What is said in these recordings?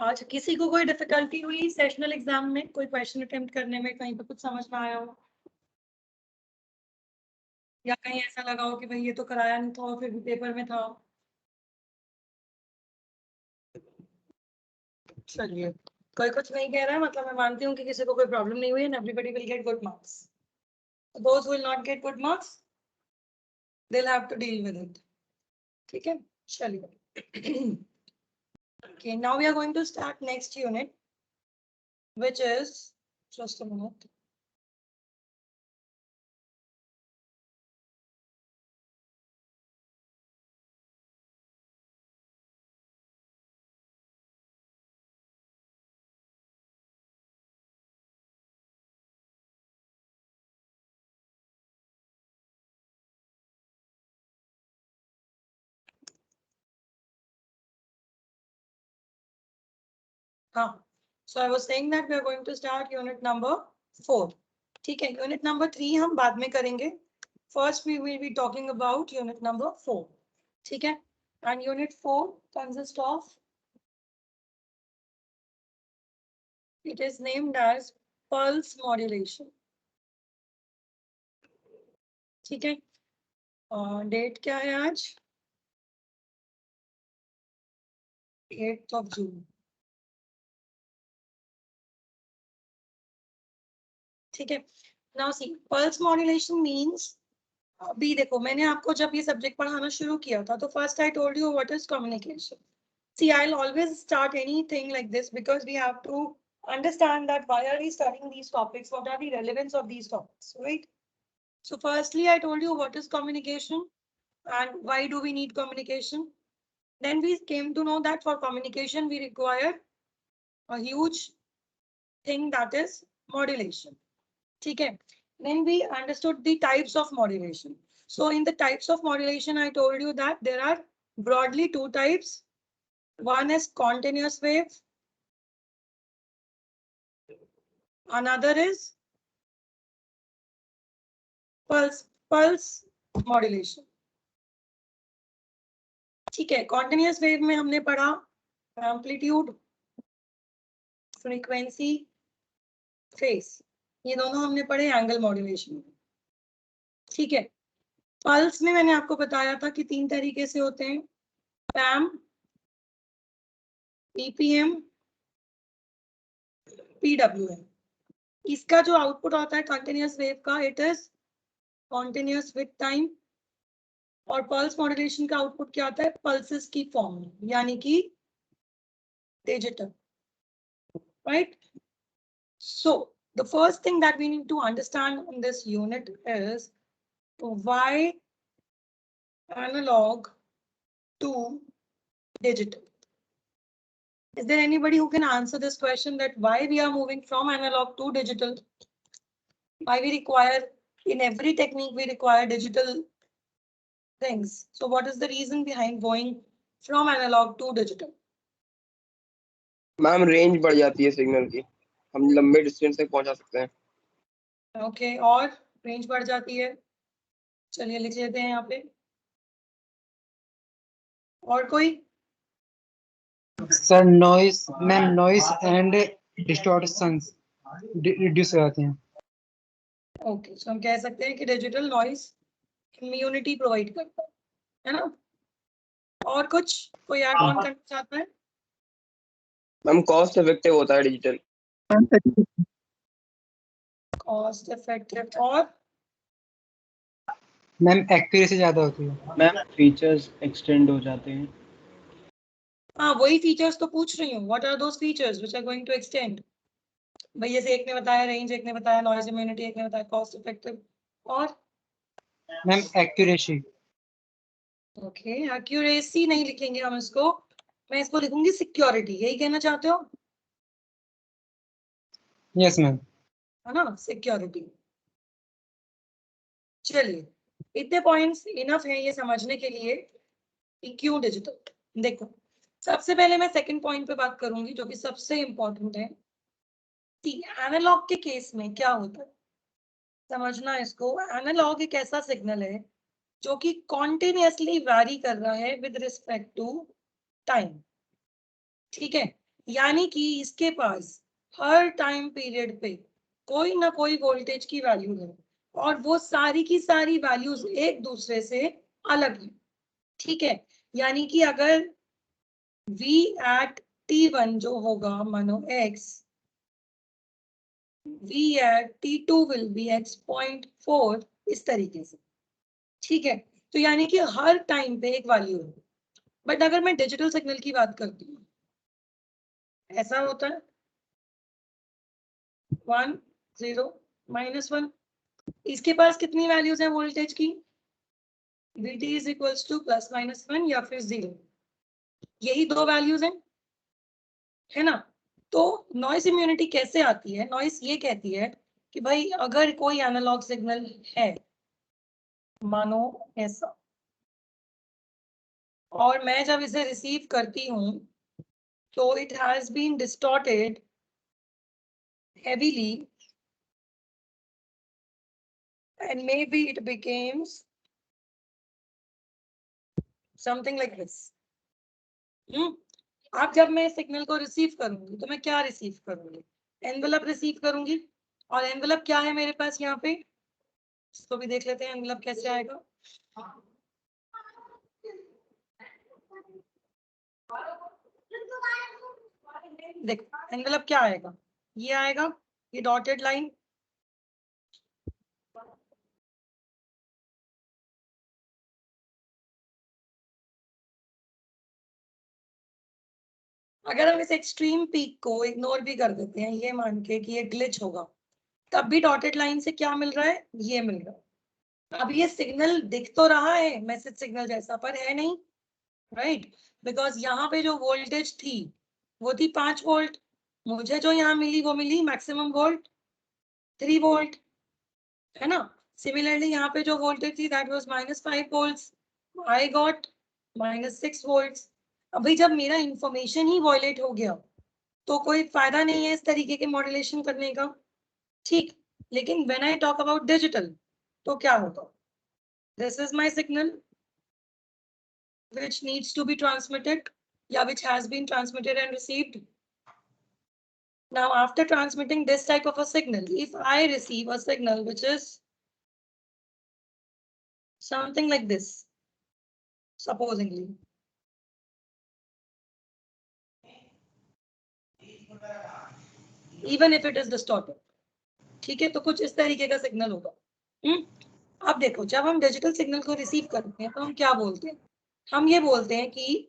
आज किसी को कोई डिफिकल्टी हुई सेशनल एग्जाम में, कोई क्वेश्चन अटेम्प्ट करने में, कहीं पे कुछ समझ में आया हो, या कहीं ऐसा लगा हो कि भाई ये तो कराया नहीं था और फिर भी पेपर में था? चलिए, कोई कुछ नहीं कह रहा है, मतलब मैं मानती हूँ कि किसी को कोई प्रॉब्लम नहीं हुई, and everybody will get good marks. Those will not get good marks, they will have to deal with it. ठीक है, चलिए. Okay, now we are going to start next unit, which is, just a minute. हाँ, so I was saying that we are going to start unit number 4. ठीक है, unit number 3 हम बाद में करेंगे. First we will be talking about unit number 4. ठीक है, and unit 4 consists of, it is named as pulse modulation. ठीक है, डेट क्या है आज? 8th of June. ठीक है, now see, pulse modulation means, अभी देखो मैंने आपको जब ये सब्जेक्ट पढ़ाना शुरू किया था तो first I told you what is communication. See, I'll always start anything like this because we have to understand that why are we studying these topics, what are the relevance of these topics, right? So firstly, I told you what is communication and why do we need communication. Then we came to know that for communication we require a huge thing, that is modulation. Okay. Then we understood the types of modulation. So in the types of modulation, I told you that there are broadly two types. One is continuous wave. Another is pulse modulation. ठीक है, continuous wave में हमने पढ़ा amplitude, frequency, phase. ये दोनों हमने पढ़े angle modulation में. ठीक है, पल्स में मैंने आपको बताया था कि 3 तरीके से होते हैं, पैम, पीपीएम, पीडब्ल्यूएम. इसका जो आउटपुट होता है कंटिन्यूअस वेव का, it is continuous with time. और पल्स मॉड्यूलेशन का आउटपुट क्या आता है? पल्सेस की फॉर्म में, यानी कि digital, right? So the first thing that we need to understand in this unit is why analogue to digital. Is there anybody who can answer this question, that why we are moving from analog to digital? Why we require, in every technique we require digital things. So what is the reason behind going from analog to digital? Ma'am range बढ़ जाती है signal की, हम लंबे distance तक पहुंचा सकते हैं. ओके, और रेंज बढ़ जाती है. चलिए लिख लेते हैं यहाँ पे. और कोई? Sir noise, ma'am noise and distortions reduce हो जाते हैं. ओके, सो हम कह सकते हैं कि डिजिटल नॉइस इम्यूनिटी प्रोवाइड करता है ना? और कुछ कोई ऐड ऑन करना चाहता है? मैम कॉस्ट इफेक्टिव होता है डिजिटल. Cost effective. और मैम एक्यूरेसी ज्यादा होती है. मैम फीचर्स एक्सटेंड हो जाते हैं. हाँ, वही फीचर्स तो पूछ रही हूँ. What are those features which are going to extend? भाई जैसे एक ने बताया रेंज, एक ने बताया नॉइज इम्यूनिटी, एक ने बताया कॉस्ट इफेक्टिव. और मैम एक्यूरेसी. ओके, एक्यूरेसी नहीं लिखेंगे हम इसको, मैं इसको लिखूंगी सिक्योरिटी. यही कहना चाहते हो? Yes ma'am. है ना, सिक्योरिटी. चलिए, इतने पॉइंट्स इनफ है ये समझने के लिए कि क्यों डिजिटल. देखो, सबसे पहले मैं सेकंड पॉइंट पे बात करूंगी जो कि सबसे इंपॉर्टेंट है. एनालॉग के केस में क्या होता है, समझना इसको. एनालॉग एक ऐसा सिग्नल है जो कि कॉन्टिन्यूअसली वैरी कर रहा है विद रिस्पेक्ट टू टाइम. ठीक है, यानी कि इसके पास हर टाइम पीरियड पे कोई ना कोई वोल्टेज की वैल्यू है और वो सारी की सारी वैल्यूज एक दूसरे से अलग है। ठीक है, यानी कि अगर v at t1 जो होगा मानो x, v at t2 will be x.4 इस तरीके से। ठीक है, तो यानी कि हर टाइम पे एक वैल्यू है। बट अगर मैं डिजिटल सिग्नल की बात करती हूँ, ऐसा होता है 1 0 -1, इसके पास कितनी वैल्यूज है वोल्टेज की, Vt इज इक्वल्स टू +-1 या फिर 0, यही दो वैल्यूज हैं, है ना। तो नॉइस इम्यूनिटी कैसे आती है, नॉइस ये कहती है कि भाई अगर कोई एनालॉग सिग्नल है मानो ऐसा, और मैं जब इसे रिसीव करती हूँ तो it has been distorted heavily and maybe it becomes something like this. अब जब मैं सिग्नल को रिसीव करूंगी तो मैं क्या रिसीव करूंगी, एनवेलप रिसीव करूंगी, और एनवेलप क्या है मेरे पास यहाँ पे, इसको भी देख लेते हैं एनवेलप कैसे आएगा। देखो एनवेलप क्या आएगा, ये आएगा, ये डॉटेड लाइन, अगर हम इस एक्सट्रीम पीक को इग्नोर भी कर देते हैं ये मान के कि ये ग्लिच होगा, तब भी डॉटेड लाइन से क्या मिल रहा है, ये मिल रहा है। अब ये सिग्नल दिख तो रहा है मैसेज सिग्नल जैसा, पर है नहीं, राइट, बिकॉज यहाँ पे जो वोल्टेज थी वो थी 5 वोल्ट, मुझे जो यहाँ मिली वो मिली मैक्सिमम वोल्ट 3 वोल्ट, है ना। सिमिलरली यहाँ पे जो वोल्टेज थी that was -5 volts, I got -6 volts. अभी जब मेरा इंफॉर्मेशन ही वॉयलेट हो गया तो कोई फायदा नहीं है इस तरीके के मॉड्यूलेशन करने का, ठीक। लेकिन when I talk about digital तो क्या होगा, this is my signal which needs to be transmitted, yeah, which has been transmitted and received. Now after transmitting this type of a signal, if I receive a signal which is something like this, supposingly, even if it is distorted, ठीक है, तो कुछ इस तरीके का signal होगा। अब देखो जब हम डिजिटल सिग्नल को रिसीव करते हैं तो हम क्या बोलते हैं, हम ये बोलते हैं कि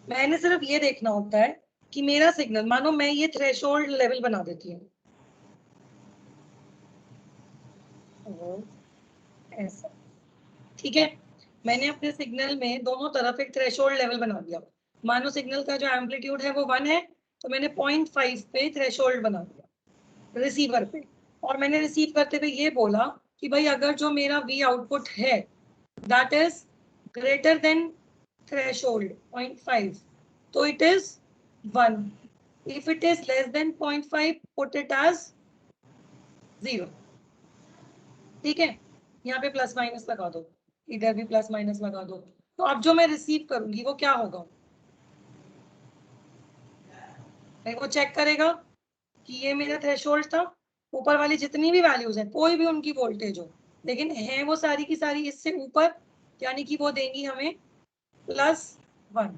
मैंने सिर्फ ये देखना होता है कि मेरा सिग्नल, मानो मैं ये थ्रेशोल्ड लेवल बना देती हूँ ऐसा, ठीक है, मैंने अपने सिग्नल में दोनों तरफ एक थ्रेशोल्ड लेवल बना दिया, मानो सिग्नल का जो एम्पलीट्यूड है वो 1 है, तो मैंने 0.5 पे थ्रेशोल्ड बना दिया रिसीवर पे, और मैंने रिसीव करते हुए ये बोला कि भाई अगर जो मेरा V आउटपुट है that is greater than threshold 0.5 तो it is 1, if it is less than 0.5 put it as 0, ठीक है, यहाँ पे प्लस माइनस लगा दो, इधर भी प्लस माइनस लगा दो, तो अब जो मैं रिसीव करूंगी वो क्या होगा, वो चेक करेगा कि ये मेरा थ्रेशोल्ड था, ऊपर वाली जितनी भी वैल्यूज हैं कोई भी उनकी वोल्टेज हो, लेकिन है वो सारी की सारी इससे ऊपर, यानी कि वो देंगी हमें +1।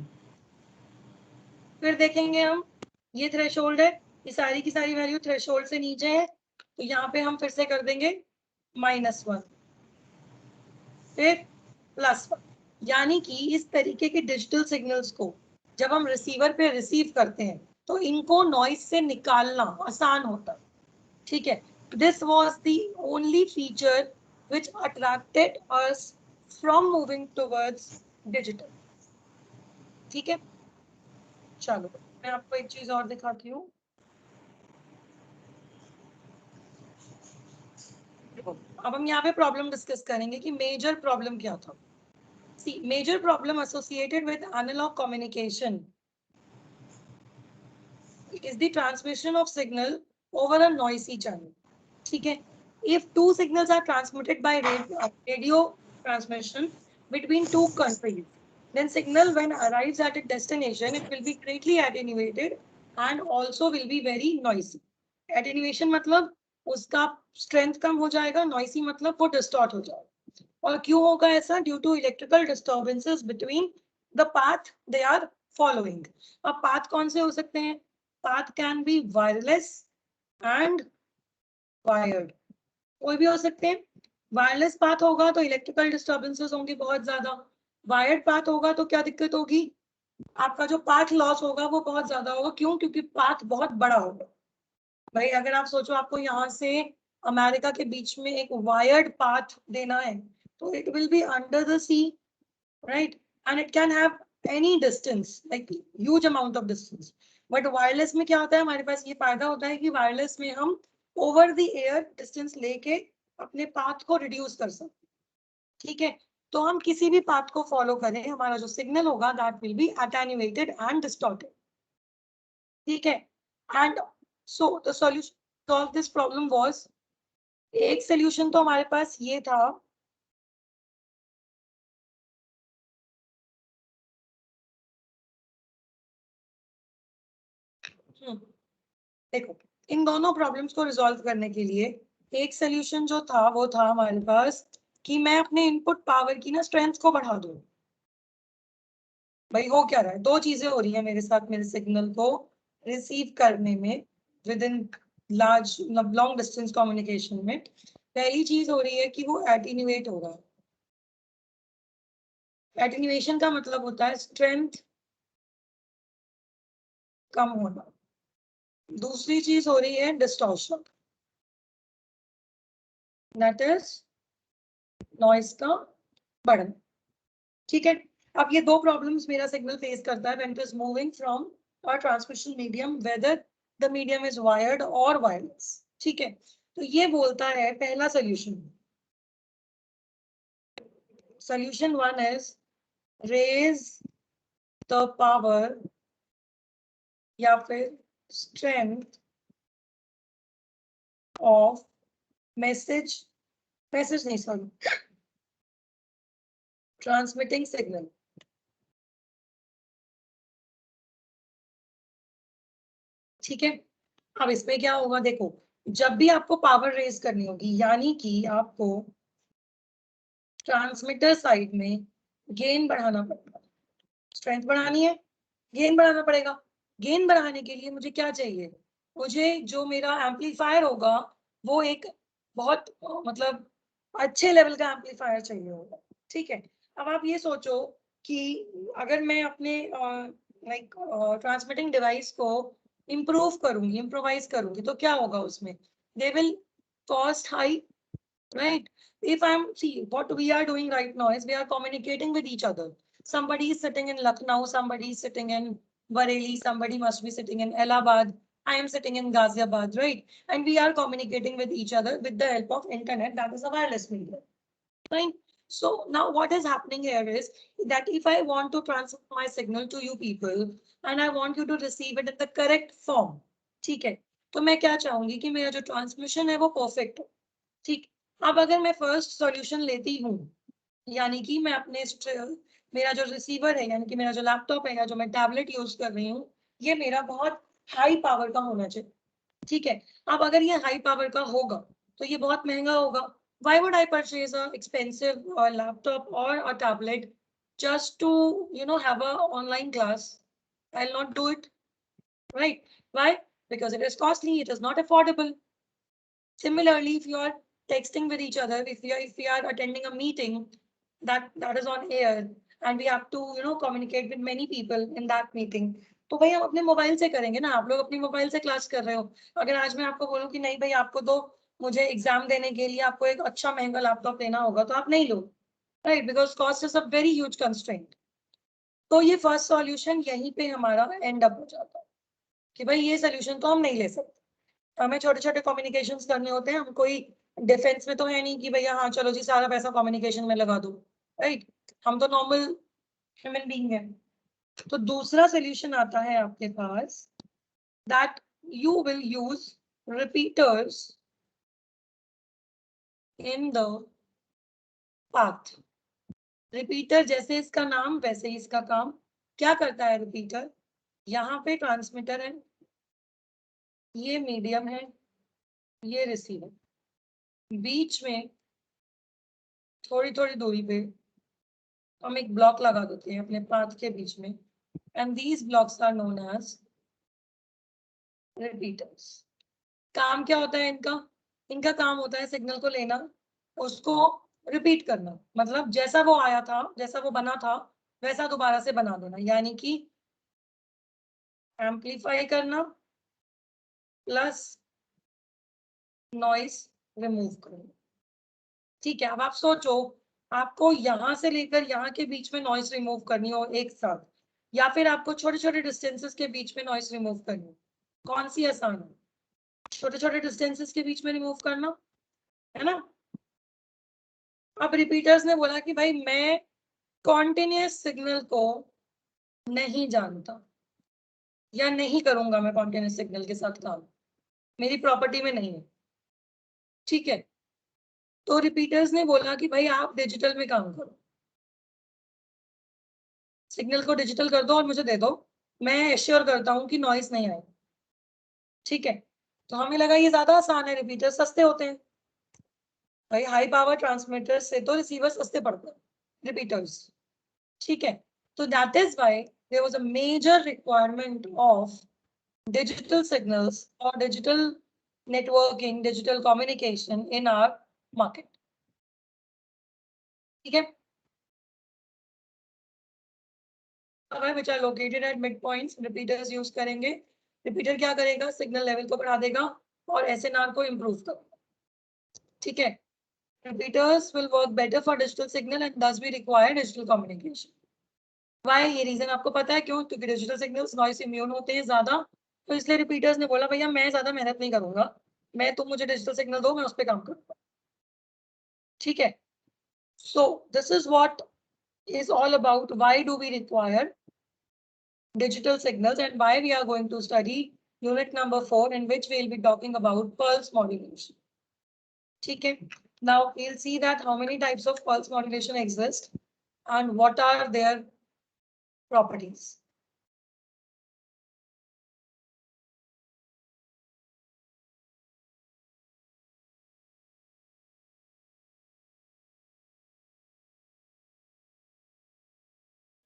फिर देखेंगे हम ये थ्रेशोल्ड है, ये सारी की सारी वैल्यू थ्रेशोल्ड से नीचे है, तो यहाँ पे हम फिर से कर देंगे -1 फिर +1, यानी कि इस तरीके के डिजिटल सिग्नल्स को जब हम रिसीवर पे रिसीव करते हैं तो इनको नॉइस से निकालना आसान होता है, ठीक है। This was the only feature which attracted us from moving towards digital, ठीक है। चलो मैं आपको एक चीज और दिखाती हूँ, अब हम यहाँ पे प्रॉब्लम डिस्कस करेंगे कि मेजर प्रॉब्लम क्या था। See, major problem associated with analog communication is the transmission of signal over a noisy channel, ठीक है। If two signals are transmitted by radio transmission between two countries, then signal when arrives at its destination, it will be greatly attenuated and also will be very noisy. Attenuation मतलब उसका strength कम हो जाएगा, noisy मतलब वो distort हो जाएगा. और क्यों होगा ऐसा? Due to electrical disturbances between the path they are following. अब path कौन से हो सकते हैं? Path can be wireless and wired. कोई भी हो सकते हैं. वायरलेस पाथ होगा तो इलेक्ट्रिकल डिस्टर्बेंसेस होंगे बहुत ज्यादा. वायर्ड पाथ होगा तो क्या दिक्कत होगी? आपका जो पाथ लॉस होगा वो बहुत ज्यादा होगा. क्यों? क्योंकि पाथ बहुत बड़ा होगा. भाई अगर आप सोचो आपको यहाँ से अमेरिका के बीच में एक वायर्ड पाथ देना है तो it will be under the sea, right, and it can have any distance, like huge amount of distance. But wireless में क्या होता है? हमारे पास ये फायदा होता है कि वायरलेस में हम ओवर द एयर डिस्टेंस लेके अपने पाथ को रिड्यूस कर सकते. ठीक है, तो हम किसी भी पाथ को फॉलो करें, हमारा जो सिग्नल होगा that will be attenuated and distorted. ठीक है, and so the solution solve this problem was, एक सोल्यूशन तो हमारे पास ये था देखो, इन दोनों प्रॉब्लम्स को रिजॉल्व करने के लिए एक सोल्यूशन जो था वो था हमारे पास कि मैं अपने इनपुट पावर की ना स्ट्रेंथ को बढ़ा दूं. भाई हो क्या रहा है? दो चीजें हो रही है मेरे साथ मेरे सिग्नल को रिसीव करने में with in large long distance communication में. पहली चीज हो रही है कि वो एटीन्यूएट हो रहा है. एटीन्यूएशन का मतलब होता है स्ट्रेंथ कम होना. दूसरी चीज हो रही है डिस्टॉर्शन, दैट इज नॉइस का बढ़ना. ठीक है, अब ये दो प्रॉब्लम्स मेरा सिग्नल फेस करता है when it is moving from a transmission medium, whether the medium is wired और वायरलेस. ठीक है, तो ये बोलता है पहला solution. Solution one is raise the power या फिर स्ट्रेंथ ऑफ मैसेज नहीं सॉरी ट्रांसमिटिंग सिग्नल. ठीक है, अब इसमें क्या होगा? देखो, जब भी आपको पावर रेज करनी होगी यानी कि आपको ट्रांसमीटर साइड में गेन बढ़ाना पड़ेगा. स्ट्रेंथ बढ़ानी है, गेन बढ़ाना पड़ेगा. गेन बढ़ाने के लिए मुझे क्या चाहिए? मुझे जो मेरा एम्पलीफायर होगा वो एक बहुत मतलब अच्छे लेवल का एम्पलीफायर चाहिए होगा. ठीक है, अब आप ये सोचो कि अगर मैं अपने लाइक ट्रांसमिटिंग डिवाइस को इम्प्रूव करूंगी, इम्प्रोवाइज करूंगी तो क्या होगा उसमें? They will cost high, right? If I'm see what we are doing right now is we are communicating with each other. Somebody is sitting in Lucknow, somebody is sitting in Bareilly, somebody must be sitting in Allahabad, I am sitting in Ghaziabad, right? And we are communicating with each other with the help of internet, that is a wireless medium, right? So now what is happening here is that if I want to transmit my signal to you people and I want you to receive it in the correct form, ठीक है, तो मैं क्या चाहूंगी कि मेरा जो transmission है वो परफेक्ट हो. ठीक, अब अगर मैं फर्स्ट सॉल्यूशन लेती हूँ यानी कि मैं अपने मेरा जो रिसीवर है यानी कि मेरा जो लैपटॉप है या जो मैं टैबलेट यूज कर रही हूँ ये मेरा बहुत हाई पावर का होना चाहिए. ठीक है, अब अगर ये हाई पावर का होगा तो ये बहुत महंगा होगा. Why would I purchase a expensive laptop or a tablet just to have a online class? I'll not do it, right? Why? Because it is costly, it is not affordable. Similarly, if you are texting with each other, if we are attending a meeting that is on air and we have to communicate with many people in that meeting, तो भाई हम अपने mobile से करेंगे ना. आप लोग अपनी मोबाइल से क्लास कर रहे हो. अगर आज मैं आपको बोलूं कि नहीं भाई आपको तो मुझे एग्जाम देने के लिए आपको एक अच्छा महंगा लैपटॉप लेना होगा तो आप नहीं लो, right? Because cost is a very huge constraint. तो ये फर्स्ट सॉल्यूशन यहीं पे हमारा एंड अप हो जाता है कि भाई ये सोल्यूशन तो हम नहीं ले सकते. हमें छोटे छोटे कम्युनिकेशंस करने होते हैं. हम कोई डिफेंस में तो है नहीं कि भैया हाँ चलो जी सारा पैसा कम्युनिकेशन में लगा दो, राइट? हम तो नॉर्मल ह्यूमन बीइंग है. तो दूसरा सोल्यूशन आता है आपके पास that you will use repeaters in the path. Repeater जैसे इसका नाम वैसे ही इसका काम। क्या करता है रिपीटर? यहाँ पे ट्रांसमीटर है, ये मीडियम है, ये रिसीवर, बीच में थोड़ी थोड़ी दूरी पे हम एक ब्लॉक लगा देते हैं अपने पाथ के बीच में, and these blocks are known as repeaters. काम क्या होता है इनका? इनका काम होता है सिग्नल को लेना, उसको रिपीट करना, मतलब जैसा वो आया था, जैसा वो बना था, वैसा दोबारा से बना देना, यानी कि एम्पलीफाई करना प्लस नॉइस रिमूव करना। ठीक है, अब आप सोचो, आपको यहां से लेकर यहाँ के बीच में नॉइस रिमूव करनी हो एक साथ, या फिर आपको छोटे छोटे डिस्टेंसेस के बीच में नॉइस रिमूव करनी हो, कौन सी आसान है? छोटे छोटे डिस्टेंसेस के बीच में रिमूव करना, है ना? अब रिपीटर्स ने बोला कि भाई मैं कॉन्टिन्यूस सिग्नल को नहीं जानता, या नहीं करूंगा मैं कॉन्टिन्यूस सिग्नल के साथ काम, मेरी प्रॉपर्टी में नहीं है। ठीक है, तो रिपीटर्स ने बोला कि भाई आप डिजिटल में काम करो, सिग्नल को डिजिटल कर दो और मुझे दे दो, मैं एश्योर करता हूँ कि नॉइस नहीं आएगा। ठीक है, तो हमें लगा ये ज्यादा आसान है, रिपीटर सस्ते होते हैं भाई, हाई पावर ट्रांसमीटर से तो रिसीवर सस्ते पड़ते हैं रिपीटर्स। ठीक है, तो that is why there was a major requirement of digital signals or digital networking, digital communication in our market. ठीक है, which are located at midpoints, repeaters use करेंगे। रिपीटर क्या करेगा? सिग्नल लेवल को बढ़ा देगा और एसएनआर को इम्प्रूव करेगा। ठीक है, repeaters will work better for digital signal and thus we require digital communication. Why? ये रीजन आपको पता है क्यों? क्योंकि डिजिटल सिग्नल्स नॉइस इम्यून होते हैं ज्यादा, तो इसलिए रिपीटर्स ने बोला भैया मैं ज्यादा मेहनत नहीं करूंगा, मैं तुम मुझे डिजिटल सिग्नल दो, मैं उस पर काम करूंगा। ठीक है, so this is what is all about why do we require digital signals and why we are going to study unit number 4 in which we will be talking about pulse modulation. ठीक है, now we'll see that how many types of pulse modulation exist and what are their properties.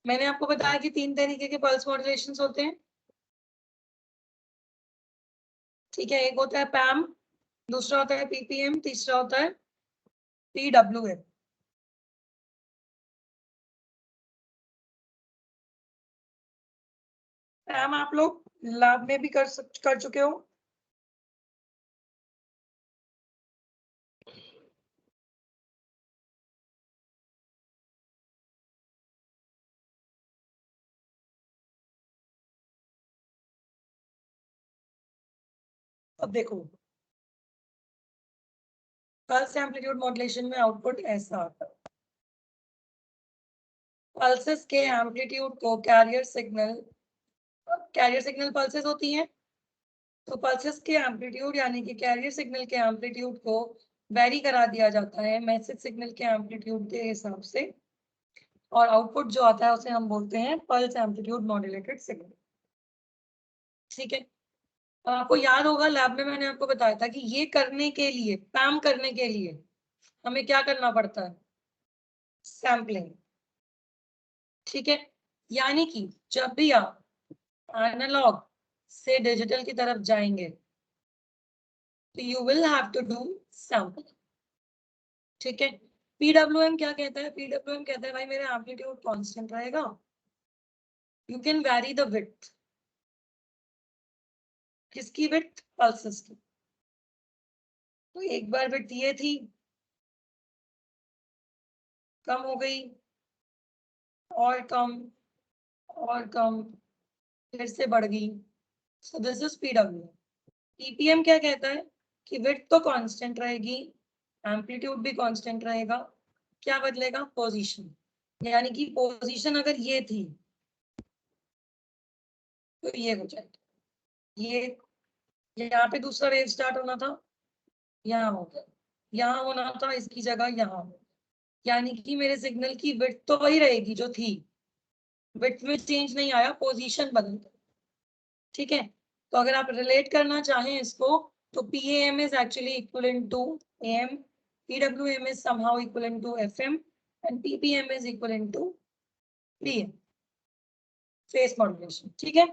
मैंने आपको बताया कि 3 तरीके के pulse मॉड्यूलेशंस होते हैं। ठीक है, एक होता है पैम, दूसरा होता है पीपीएम, तीसरा होता है पीडब्ल्यूएम। पैम आप लोग लैब में भी कर चुके हो। अब देखो, पल्स एम्पलीट्यूड मॉड्यूलेशन में आउटपुट ऐसा आता है। पल्सेस के एम्पलीट्यूड को कैरियर सिग्नल पल्सेस होती हैं, तो पल्सेस के एम्पलीट्यूड यानी कि कैरियर सिग्नल के एम्पलीट्यूड को वेरी करा दिया जाता है मैसेज सिग्नल के एम्पलीट्यूड के हिसाब से, और आउटपुट जो आता है उसे हम बोलते हैं पल्स एम्पलीट्यूड मॉड्यूलेटेड सिग्नल। ठीक है, आपको याद होगा लैब में मैंने आपको बताया था कि ये करने के लिए, पैम करने के लिए हमें क्या करना पड़ता है? सैम्पलिंग। ठीक है, यानी कि जब भी आप एनालॉग से डिजिटल की तरफ जाएंगे तो you will have to do sampling. ठीक है, पीडब्ल्यूएम क्या कहता है? पीडब्ल्यूएम कहता है भाई मेरा एम्पलीट्यूड कांस्टेंट रहेगा, you can vary the width. किसकी विड्थ? पल्सेस की। तो एक बार विड्थ ये थी, कम हो गई, और कम, और कम, फिर से बढ़ गई। So this is PW. PPM क्या कहता है कि विड्थ तो कांस्टेंट रहेगी, एम्पलीट्यूड भी कांस्टेंट रहेगा, क्या बदलेगा? पोजीशन। यानी कि पोजीशन अगर ये थी तो ये हो जाएगी, ये यहाँ पे दूसरा वेव स्टार्ट होना था, यहाँ हो गया, यहाँ होना था इसकी जगह यहाँ हो गया। यानी कि मेरे सिग्नल की विड्थ तो वही रहेगी जो थी, विड्थ में चेंज नहीं आया, पोजीशन बदल गई। ठीक है, तो अगर आप रिलेट करना चाहें इसको तो PAM is actually equivalent to AM, PWM is somehow equivalent to FM, and PPM is equivalent to PM, phase modulation. ठीक है,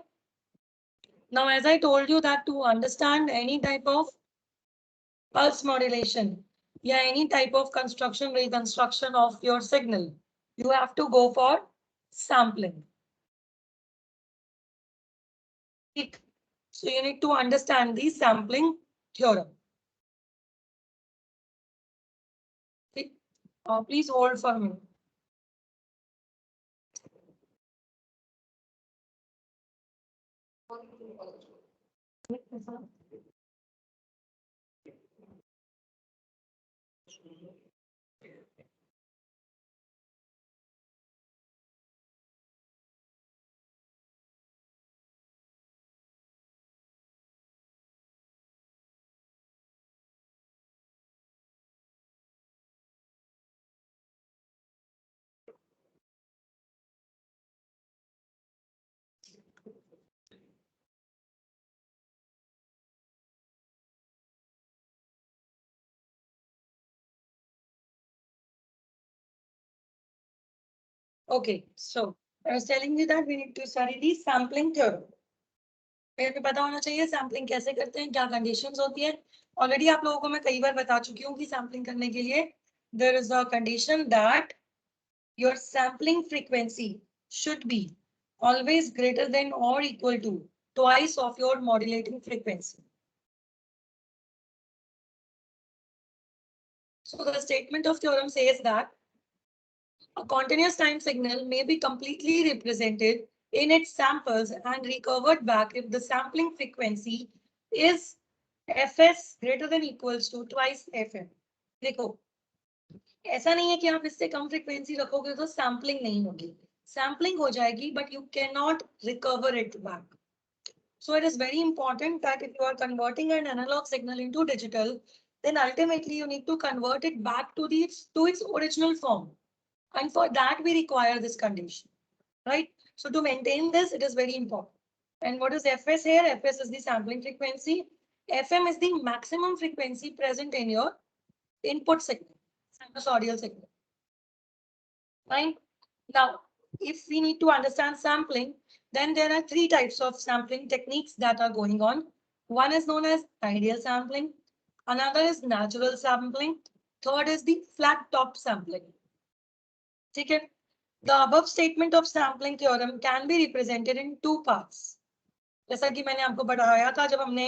now as I told you that to understand any type of pulse modulation, yeah, any type of construction, reconstruction of your signal, you have to go for sampling. So you need to understand the sampling theorem. Please hold for me. Okay, so I was telling you that we need to study the sampling theorem. मेरे को पता होना चाहिए sampling कैसे करते हैं, क्या conditions होती है. ऑलरेडी आप लोगों को मैं कई बार बता चुकी हूँ कि सैम्पलिंग करने के लिए there is a condition that your sampling frequency should be always greater than or equal to twice of your modulating frequency. So the statement of theorem says that a continuous time signal may be completely represented in its samples and recovered back if the sampling frequency is Fs greater than equals to twice Fm. देखो, ऐसा नहीं है कि आप इससे कम frequency रखोगे तो sampling नहीं होगी, सैम्पलिंग हो जाएगी but you can not recover it back. So it is very important that if you are converting an analog signal into digital, then ultimately you need to convert it back to its original form. And for that we require this condition, right? So to maintain this, it is very important. And what is Fs here? Fs is the sampling frequency. Fm is the maximum frequency present in your input signal, sinusoidal signal. Fine. Now, if we need to understand sampling, then there are three types of sampling techniques that are going on. One is known as ideal sampling. Another is natural sampling. Third is the flat top sampling. Okay. The above statement of sampling theorem can be represented in two parts. जैसा कि मैंने आपको बताया था जब हमने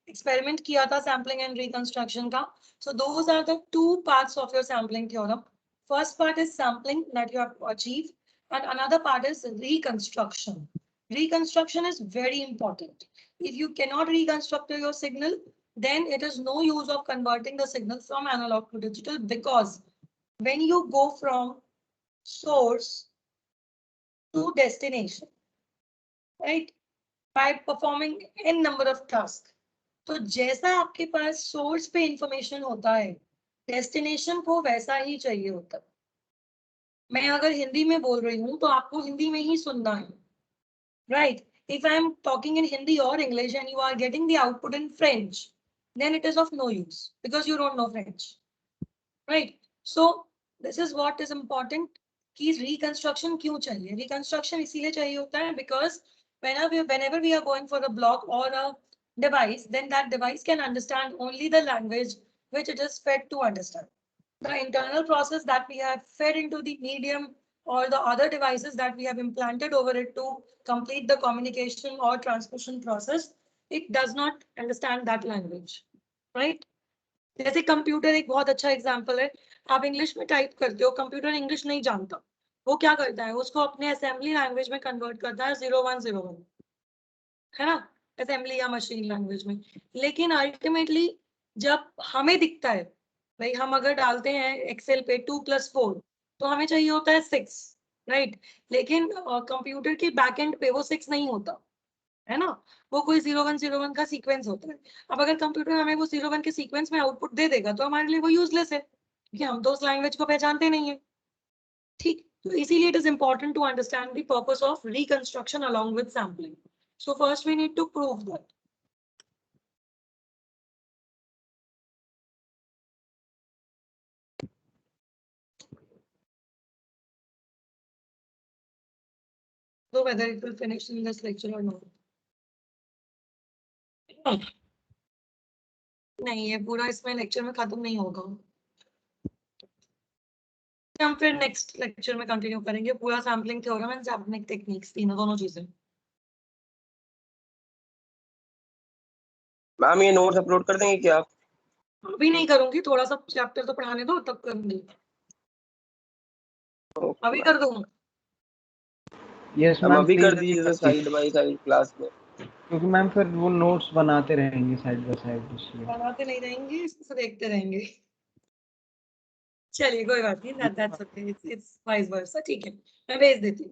experiment किया था सैम्पलिंग एंड रिकंस्ट्रक्शन का. So those are the two parts of your sampling theorem. First part is sampling that you have to achieve, and another part is reconstruction. Reconstruction is very important. If you cannot reconstruct your signal, then it is no use of converting the signal from analog to digital, because when you go from source to destination, right, by performing n number of tasks, तो जैसा आपके पास source पे information होता है, destination को वैसा ही चाहिए होता है. मैं अगर हिंदी में बोल रही हूँ तो आपको हिंदी में ही सुनना है, right? If I am talking in Hindi or English and you are getting the output in French, then it is of no use because you don't know French, right? So this is what is important. कि reconstruction क्यों चाहिए? Reconstruction इसीलिए चाहिए होता है because whenever we are going for a block or a device, then that device can understand only the language which it is fed to understand. The internal process that we have fed into the medium or the other devices that we have implanted over it to complete the communication or transmission process, it does not understand that language, right? जैसे computer एक बहुत अच्छा example है. आप English में type करते हो, computer English नहीं जानता, वो क्या करता है, उसको अपने असेंबली लैंग्वेज में कन्वर्ट करता है 0101, है ना, असेंबली या मशीन लैंग्वेज में. लेकिन अल्टीमेटली जब हमें दिखता है, भाई हम अगर डालते हैं एक्सेल पे 2+4 तो हमें चाहिए होता है 6, राइट? लेकिन कंप्यूटर के बैकएंड पे वो 6 नहीं होता है ना, वो कोई 0101 का सीक्वेंस होता है. अब अगर कंप्यूटर हमें वो 01 के सीक्वेंस में आउटपुट दे देगा तो हमारे लिए वो यूजलेस है, क्योंकि हम तो उस लैंग्वेज को पहचानते नहीं है. ठीक, तो इसीलिए it is important to understand the purpose of reconstruction along with sampling. So first we need to prove that. So whether it will finish in this lecture or not. नहीं, ये पूरा इसमें लेक्चर में खत्म नहीं होगा। हम फिर नेक्स्ट लेक्चर में कंटिन्यू करेंगे पूरा sampling theorem and sampling techniques, तीनों दोनों चीजें। मैम ये नोट्स अपलोड कर देंगे क्या आप? अभी नहीं करूंगी, थोड़ा सा चैप्टर तो पढ़ाने दो तब करूंगी। अभी कर दूंगा। यस हम मैम, अभी कर प्लीज दीजिए साइड बाय साइड क्लास में। क्योंकि मैम फिर वो नोट्स बनाते रहेंगे साइड बाय साइड, इसलिए। बनाते नहीं रहेंगे, इसको देखते रहेंगे। चलिए कोई बात नहीं, that's okay, it's vice versa, ठीक है, मैं भेज देती हूँ।